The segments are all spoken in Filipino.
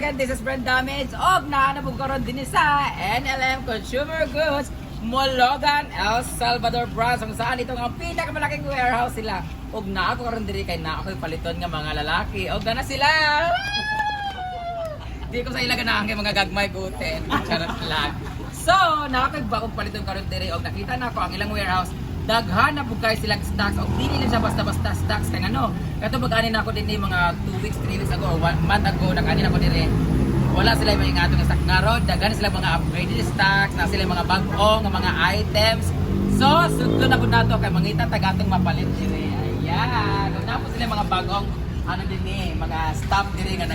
again, this is Brand Damage. Og naanapog karon din sa NLM Consumer Goods, Mologan, El Salvador branch. Kung saan ito ang pinakamalaking warehouse sila. Og na ako karon diri kay na ako paliton nga mga lalaki. Og na sila. Di ko sa ila ganahan kay mga gagmay guten. Charot lang. So, nakakagba kong paliton karon diri og nakita na ko ang ilang warehouse. Daghan na pug kay silang stocks og dili lang siya basta-basta stocks kay ano. Kato pag-ani na ako dinhi mga 2 weeks, 3 weeks ago or 1 month ago nakani na ko diri. Wala sila yung mga atong stock narod, daghan sila mga upgraded stocks, na sila mga bag-o nga mga items. So, sudlo na pud nato kay mangita tagatong mapalit diri. Ayan. Ug napos sila mga bag-ong ano dinhi, mga stock diri nga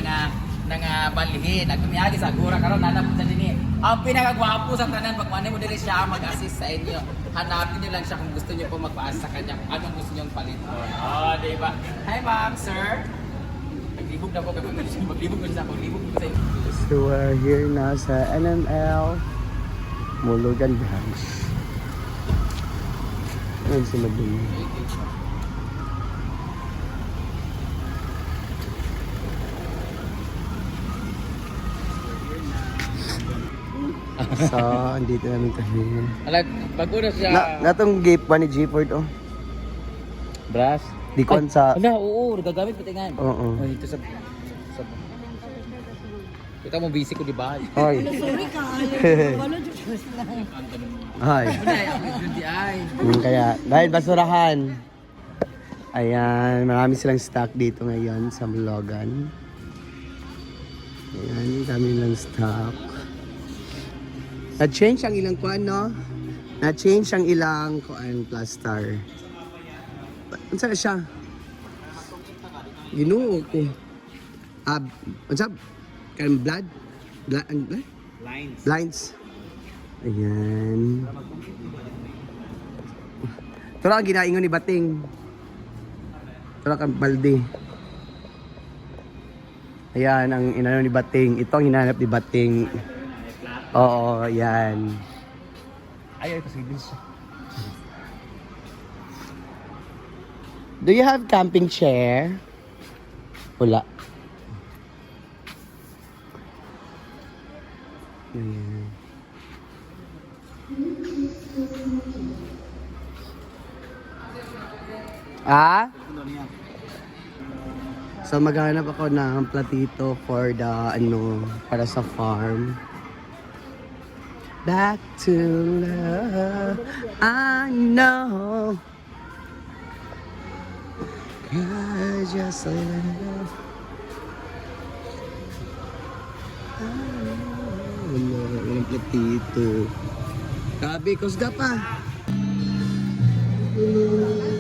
nga balhin. Nagtumiyagi sa agura karon nanap sa dinhi. Ang pinakagwapo sa tanan pag mo diri siya mag-assist sa inyo. Hanapin niyo lang siya kung gusto niyo po magpaasa sa kanya kung anong gusto niyong paliton. Oh, di ba? Hi ma'am, sir. Naglibog na po kami maglibog ko sa ako, libog ko sa inyo. So we're here na sa NML Mologan branch. Ayun sila dun. So, andito namin kami. Alag, bago na siya. Natong gate pa ni G-Ford, oh. Brass. Di kon sa... Ala, oo, nagagamit ko tingnan. Oo. Oh, dito sa... Kita mo busy ko di ba? Hoy. Sorry ka. Walo Diyos lang. Hoy. Ay. Kaya, dahil basurahan. Ayan, marami silang stock dito ngayon sa Mologan. Ayan, dami nilang stock. Na-change ang ilang kuan, no? Na-change ang ilang kuan plaster. Ano sa siya? Ginoo ko. Ano sa? Kan blood? Blood? Lines. Blinds. Ayan. Ito lang ang ginaingon ni Bating. Ito lang ang balde. Ayan ang inano ni Bating. Ito ang hinanap ni Bating. Oo, ayan. Ayaw, kasi din siya. Do you have camping chair? Wala. Ayan. Ah? So maghanap ako ng platito for the para sa farm. Back to love, I know. I just love. Ang platito. Kabi, kusga pa.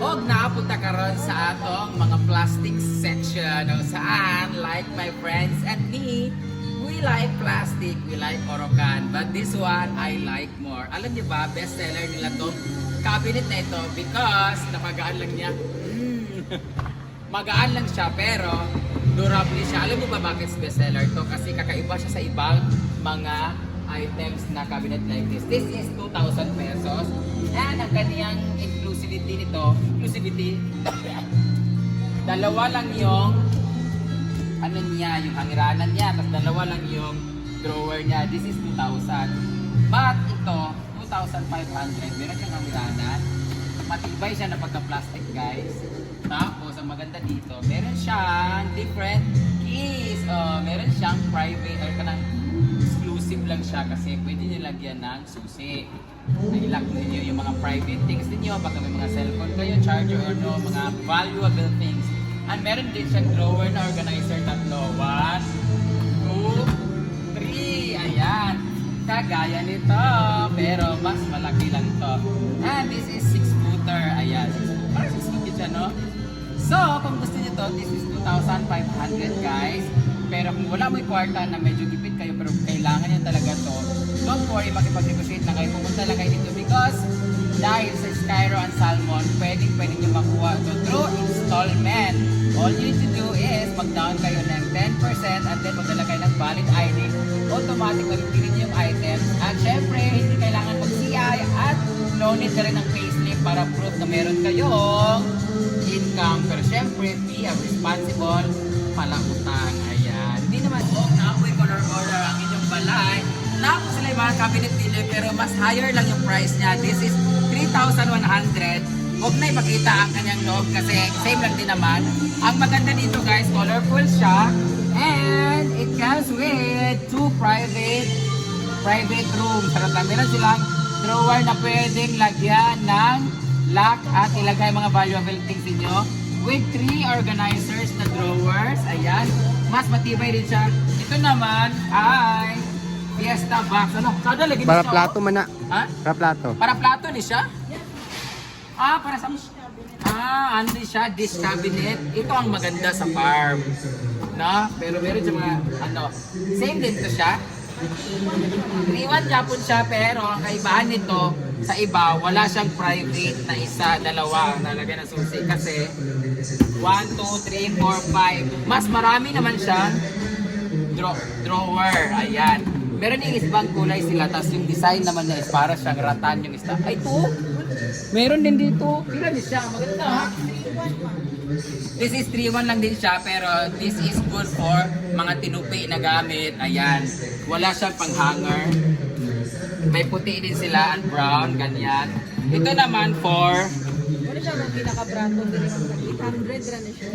Og naapunta karon sa atong mga plastic section kung saan like my friends and me, we like plastic, we like Orocan, but this one I like more. Alam niyo ba, best seller nila tong cabinet na ito because napagaan lang niya. Magaan lang siya pero durable siya. Alam mo ba bakit best seller to? Kasi kakaiba siya sa ibang mga items na cabinet like this. This is 2,000 pesos. And ang kaniyang inclusivity nito, dalawa lang yung ano niya, yung hangiranan niya, tapos dalawa lang yung drawer niya. This is 2,000. But ito, 2,500. Meron siyang hangiranan. Matibay siya na pagka-plastic, guys. Tapos, ang maganda dito, meron siyang different keys. Meron siyang private, or kanang exclusive lang siya kasi pwede niyo lagyan ng susi. Na-lock ninyo yung mga private things ninyo, baka may mga cellphone kayo, charger or no, mga valuable things. And meron din siyang drawer na organizer tatlo. 1, 2, 3. Ayan. Kagaya nito. Pero mas malaki lang to. And this is 6-footer. Ayan. Parang 6 foot siya, no? So, kung gusto niyo to, this is 2,500 guys. Pero kung wala mo yung kwarta na medyo gipit kayo pero kailangan nyo talaga to, don't worry, makipag-negotiate lang kayo. Pumunta lang kayo dito because dahil sa Skyro and Salmon, pwede nyo makuha to through installment. All you need to do is mag-down kayo ng 10% and then magdala kayo ng valid ID. Automatic mag-pili nyo yung items. At syempre, hindi kailangan mag-CI at no need na rin ng payslip para proof na meron kayong income. Pero syempre, be a responsible palautang. Ayan. Hindi naman, naapoy ko na cabinet nila pero mas higher lang yung price niya. This is 3,100. Huwag na ipakita ang kanyang loob kasi same lang din naman. Ang maganda dito guys, colorful siya. And it comes with 2 private rooms. Sarap lang. Meron silang drawer na pwedeng lagyan ng lock at ilagay mga valuable things ninyo. With 3 organizers na drawers. Ayan. Mas matibay din siya. Ito naman ay Fiesta box. Ano? Sada lagi Para siya, plato man na. Ha? Para plato. Para plato ni siya? Para sa... ano din siya? Dish cabinet. Ito ang maganda sa farm. No? Pero meron siya mga, same din to siya. 3-1 Japon siya, pero ang kaibahan nito, sa iba, wala siyang private na isa, dalawa, nalagyan ng susi. Kasi, 1, 2, 3, 4, 5. Mas marami naman siyang drawer. Ayan. Meron yung isang kulay sila, tapos yung design naman niya is para siyang ratan yung isa. Ay, ito! Meron din dito. Pila din siya. Maganda ha? This is 3-1 lang din siya, pero this is good for mga tinupi na gamit. Ayan. Wala siyang pang-hanger. May puti din sila and brown, ganyan. Ito naman for... Ano siya kung pinaka-brando din yung 800 na siya.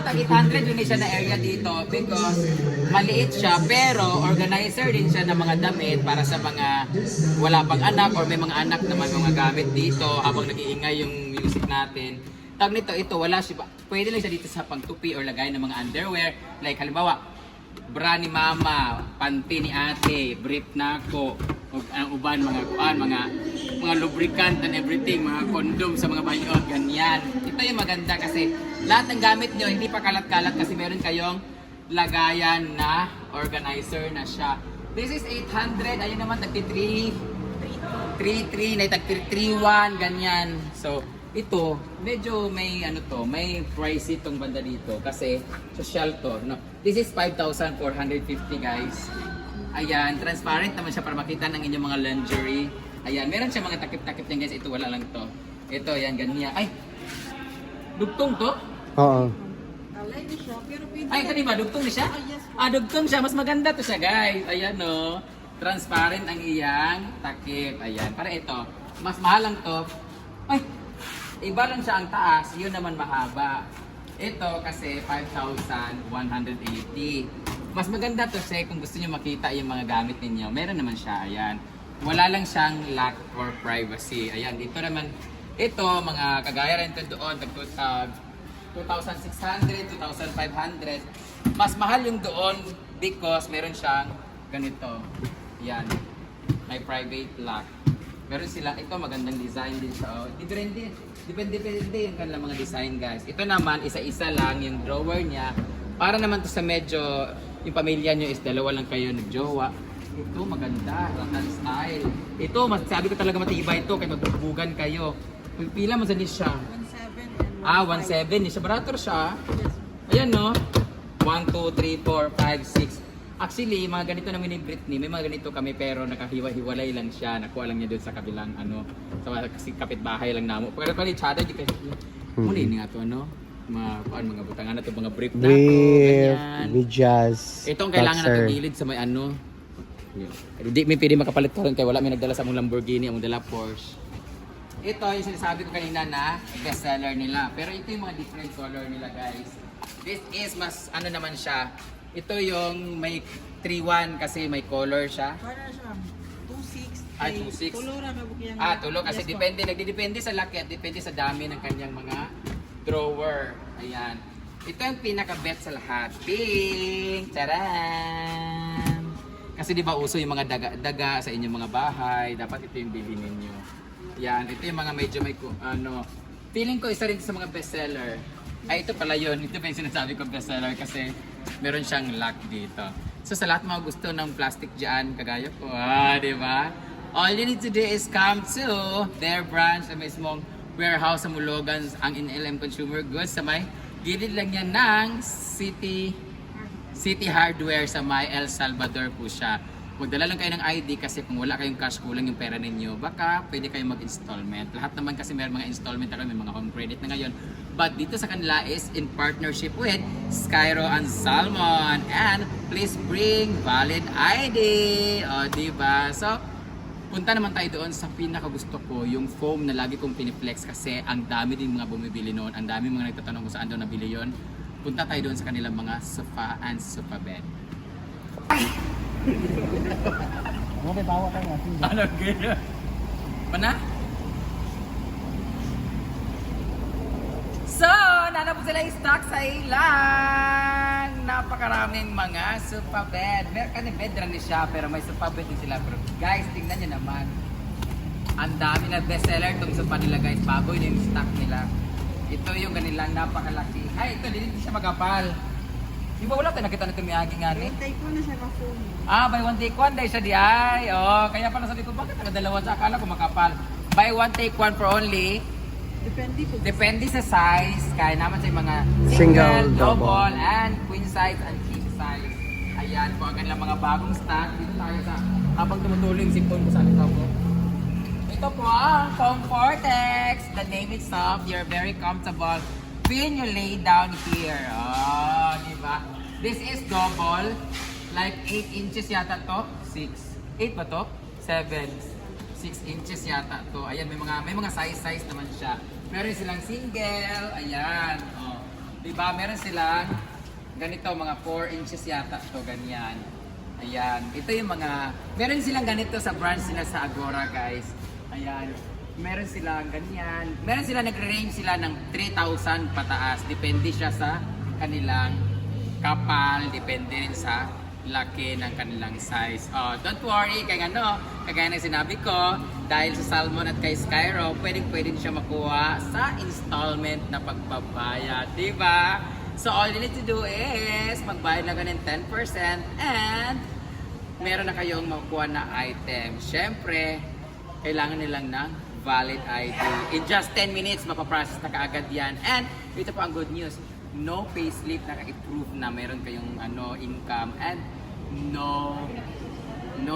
Tag 800 yun siya na area dito because maliit siya pero organizer din siya ng mga damit para sa mga wala pang anak or may mga anak naman mga gamit dito habang nag-iingay yung music natin. Tag nito, ito wala siya, pwede lang siya dito sa pangtupi or lagay ng mga underwear like halimbawa, bra ni mama, panty ni ate, brief na ako, o ang uban mga lubricant and everything, mga condom sa mga banyo, ganyan. Ito yung maganda kasi lahat ng gamit nyo hindi pa kalat-kalat kasi meron kayong lagayan na organizer na siya. This is 800, ayun naman tagti 3, na tagti 3-1, ganyan. So, ito, medyo may may pricey itong banda dito kasi social to, no? This is 5,450 guys. Ayan, transparent naman siya para makita ng inyong mga lingerie. Ayan, meron siya mga takip-takip niyan guys. Ito wala lang to. Ito, ayan, ganyan. Ay, dugtong to? Oo. Alay na siya, pero pwede. Ay, kanina ba? Dugtong na siya? Yes. Dugtong siya. Mas maganda to siya guys. Ayan no. Transparent ang iyang takip. Ayan, para ito. Mas mahal lang to. Ay, iba lang siya ang taas. Yun naman mahaba. Ito kasi 5,180. Mas maganda to siya kung gusto niyo makita yung mga gamit ninyo. Meron naman siya. Ayan. Wala lang siyang lock for privacy. Ayan, dito naman, ito, mga kagaya rin ito doon, 2,600, 2,500. Mas mahal yung doon because meron siyang ganito. Ayan, may private lock. Meron sila, ito magandang design din siya. Oh. Depende yung kanilang mga design guys. Ito naman, isa-isa lang yung drawer niya. Para naman to sa medyo, yung pamilya nyo is dalawa lang kayo nagjowa. Ito maganda, ratan style. Ito, sabi ko talaga matibay ito, kaya magbubugan kayo. Pila man sa siya? 1,700 and 1,700 ni siya. Barato siya. Ayan no. 1, 2, 3, 4, 5, 6. Actually, mga ganito na mini Britney, may mga ganito kami pero nakahiwa-hiwalay lang siya. Nakuha lang niya doon sa kabilang kasi kapitbahay lang namo. Pero kung itsada, di kayo. Muli nga to mga butangan na to, mga brief na to. Ganyan. Medyas. Ito ang kailangan natin gilid sa may Hindi may pwede makapalit ka rin kaya wala may nagdala sa mong Lamborghini, ang dala Porsche. Ito yung sinasabi ko kanina na bestseller nila. Pero ito yung mga different color nila guys. This is mas naman siya. Ito yung may 3-1 kasi may color siya. Para siya, 2,600. 2,600. Tulo ra ka bukyan. Tulo kasi nagdidepende sa laki at depende sa dami ng kanyang mga drawer. Ayan. Ito yung pinaka-bet sa lahat. Pink! Charan! Kasi di ba uso yung mga daga sa inyong mga bahay, dapat ito yung bilhin ninyo. Yan, ito yung mga medyo may feeling ko isa rin sa mga bestseller. Ay, ito pala yun. Ito pa yung sinasabi ko bestseller kasi meron siyang lock dito. So sa lahat mga gusto ng plastic dyan, kagaya ko, di ba? All you need to do is come to their branch sa mismong warehouse sa Mulugan, ang NLM Consumer Goods sa may gilid lang yan ng City Hardware sa may El Salvador po siya. Magdala lang kayo ng ID kasi kung wala kayong cash, kulang yung pera ninyo, baka pwede kayong mag-installment. Lahat naman kasi may mga installment na may mga home credit na ngayon. But dito sa kanila is in partnership with Skyro and Salmon. And please bring valid ID. O, diba? So, punta naman tayo doon sa pinakagusto ko, yung foam na lagi kong piniplex kasi ang dami din mga bumibili noon. Ang dami mga nagtatanong kung saan daw nabili yon. Punta tayo doon sa kanilang mga sofa and sofa bed. Ano ba bawa ka nga? Ano kaya? Mana? So, nanapos sila yung stock sa ilang napakaraming mga sofa bed. Meron ka ni bed rin siya, pero may sofa bed din sila. Pero guys, tingnan nyo naman. Ang dami na bestseller itong sofa nila guys. Baboy na yung stock nila. Ito yung kanilang napakalaki. Ay, ito, hindi siya magapal. Di ba wala tayo nakita nito Miyagi nga ni? Tay ko na siya ka-phone. Buy one take one dahil siya di ay. Oh, kaya pala sabi ko, bakit nakadalawa siya? Akala ko makapal. Buy one take one for only. Depende sa size. Kaya naman sa mga single, double, and queen size and king size. Ayan po ang kanilang mga bagong stock. Dito tayo sa habang tumutuloy yung sipon ko sa akin po. Ito po ang Comfortex. The name itself, you're very comfortable when you lay down here. Oh, di ba? This is double. Like 8 inches yata to. 6. 8 ba to? 7. 6 inches yata to. Ayan, may mga size naman siya. Meron silang single. Ayan. Oh. Di ba? Meron silang ganito, mga 4 inches yata to. Ganyan. Ayan. Ito yung mga... Meron silang ganito sa branch nila sa Agora, guys. Ayan. Meron silang ganyan. Meron sila, nagre-range sila ng 3,000 pataas. Depende siya sa kanilang kapal. Depende rin sa laki ng kanilang size. Oh, don't worry, kaya kagaya ng sinabi ko, dahil sa Salmon at kay Skyro, pwede siya makuha sa installment na pagbabayad. Diba? So all you need to do is magbayad lang ng 10% and meron na kayong makuha na item. Siyempre, kailangan nilang ng valid ID. In just 10 minutes, mapaprocess na kaagad yan. And ito po ang good news. No payslip naka-approve na meron kayong income and no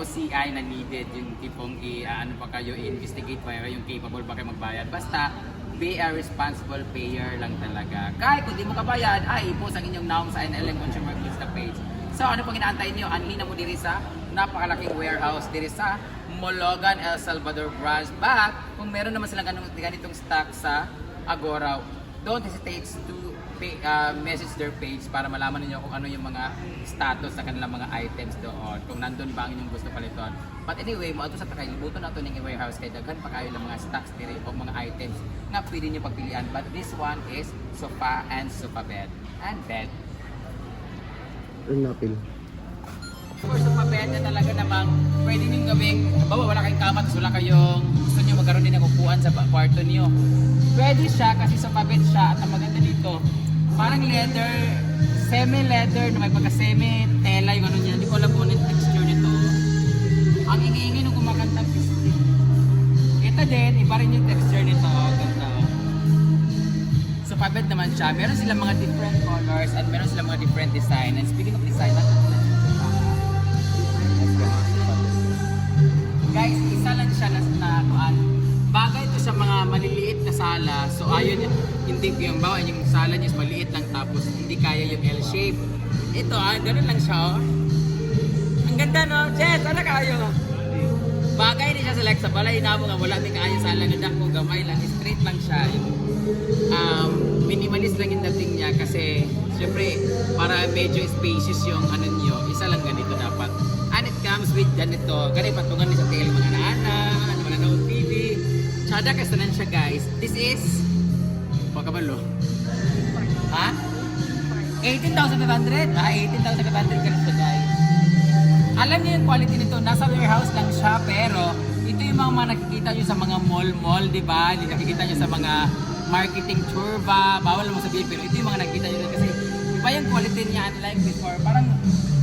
CI na needed. Yung tipong investigate pa yung capable ba kayo magbayad. Basta, be a responsible payer lang talaga. Kahit kung di mo kabayad, ay ipost ang inyong naong sa NLM Consumer Lista page. So ano pang inaantay niyo? Anhin na mo diri sa napakalaking warehouse diri sa Mologan, El Salvador branch. But kung meron naman silang ganitong stock sa Agora, don't hesitate to message their page para malaman niyo kung ano yung mga status sa kanilang mga items doon. Kung nandun ba ang inyong gusto paliton. But anyway, mo ato sa pakalibutan nato ning warehouse kay daghan pa kayo ng mga stocks diri o mga items na pwede niyo pagpilian. But this one is sofa and sofa bed and bed. Napil. For sofa bed na talaga namang pwede niyong gawing, wala kayong kama, tapos wala kayong gusto niyo magkaroon din ng upuan sa kwarto niyo. Pwede siya kasi sofa bed siya at ang maganda dito, parang leather, semi-leather na may pagka-semi-tela yung ano niya. Hindi ko alam kung ano yung texture nito. Ang ingi-ingi nung kumakantang pistil. Ito din, iba rin yung texture nito. Ganda. Sofa bed naman siya. Meron silang mga different colors at meron silang mga different design. And speaking of design, guys, isa lang siya na bagay ito sa mga maliliit na sala. So ayun, hindi yung bawa yung sala niya is maliit lang tapos hindi kaya yung L shape. Ito ganun lang siya. Ang ganda no? Jet, ano kayo? Bagay din siya sa like sa balay na mo nga wala din kaayo sala nga dako gamay lang, straight lang siya. Minimalist lang yung dating niya kasi syempre para medyo spacious yung ano niyo, isa lang ganito dapat. And it comes with ganito, ganito patungan ni sa tail mga naanak, mga nanood TV. Tsada kasi nan siya guys. This is pagkabalo. Ha? 18,500? 18,500 ganito siya guys. Alam niyo yung quality nito, nasa warehouse lang siya pero ito yung mga nakikita nyo sa mga mall, di ba? Nakikita nyo sa mga marketing tour ba? Bawal naman sabihin pero ito yung mga nakikita nyo kasi iba yung quality niya unlike before. Parang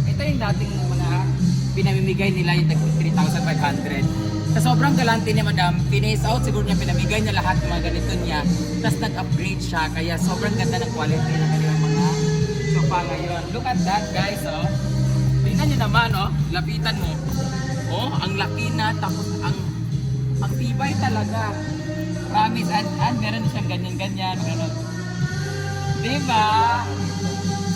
ito yung dating mga pinamimigay nila yung 3,500. Sa sobrang galante niya madam, pinace out siguro niya, pinamigay niya lahat ng mga ganito niya. Tapos nag-upgrade siya, kaya sobrang ganda ng quality ng kanilang mga sofa ngayon. Look at that guys, oh. Tingnan niyo naman, oh. Lapitan mo. Oh, ang laki na, tapos ang tibay talaga. Promise, and meron siyang ganyan-ganyan, gano'n. Diba?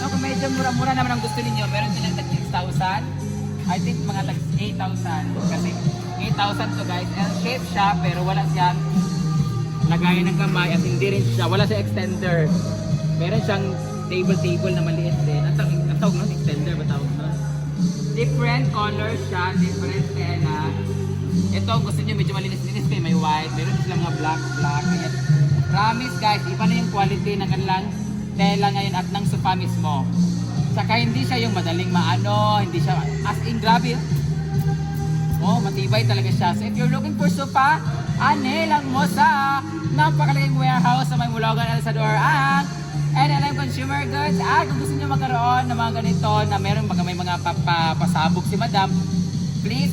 So kung medyo mura-mura naman ang gusto ninyo, meron silang tag 6,000. I think mga tag 8,000 kasi 8,000 to guys. L-shape siya pero wala siyang lagayan ng kamay at hindi rin siya, wala siyang extender. Meron siyang table na maliit din. Ang tawag nun, extender ba tawag nun? Different color siya, different tela. Ito, gusto nyo medyo malinis-linis kayo, may white. Meron sila mga black. Ayan. Promise guys, iba na yung quality ng kanilang tela ngayon at ng sofa mismo. Saka hindi siya yung madaling maano, hindi siya, as in grabe. Oh, matibay talaga siya. So if you're looking for sofa, ane lang mo sa napakalaking warehouse sa may Mulagan, El Salvador ang NLM Consumer Goods. At kung gusto nyo magkaroon ng mga ganito na meron may mga pasabog si Madam, please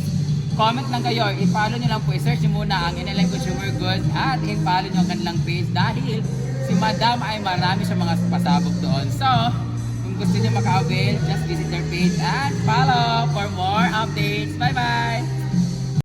comment lang kayo. I-follow nyo lang po. I-search nyo muna ang NLM Consumer Goods at i-follow nyo ang kanilang page dahil si Madam ay marami sa mga pasabog doon. So, kung gusto nyo maka-avail, just visit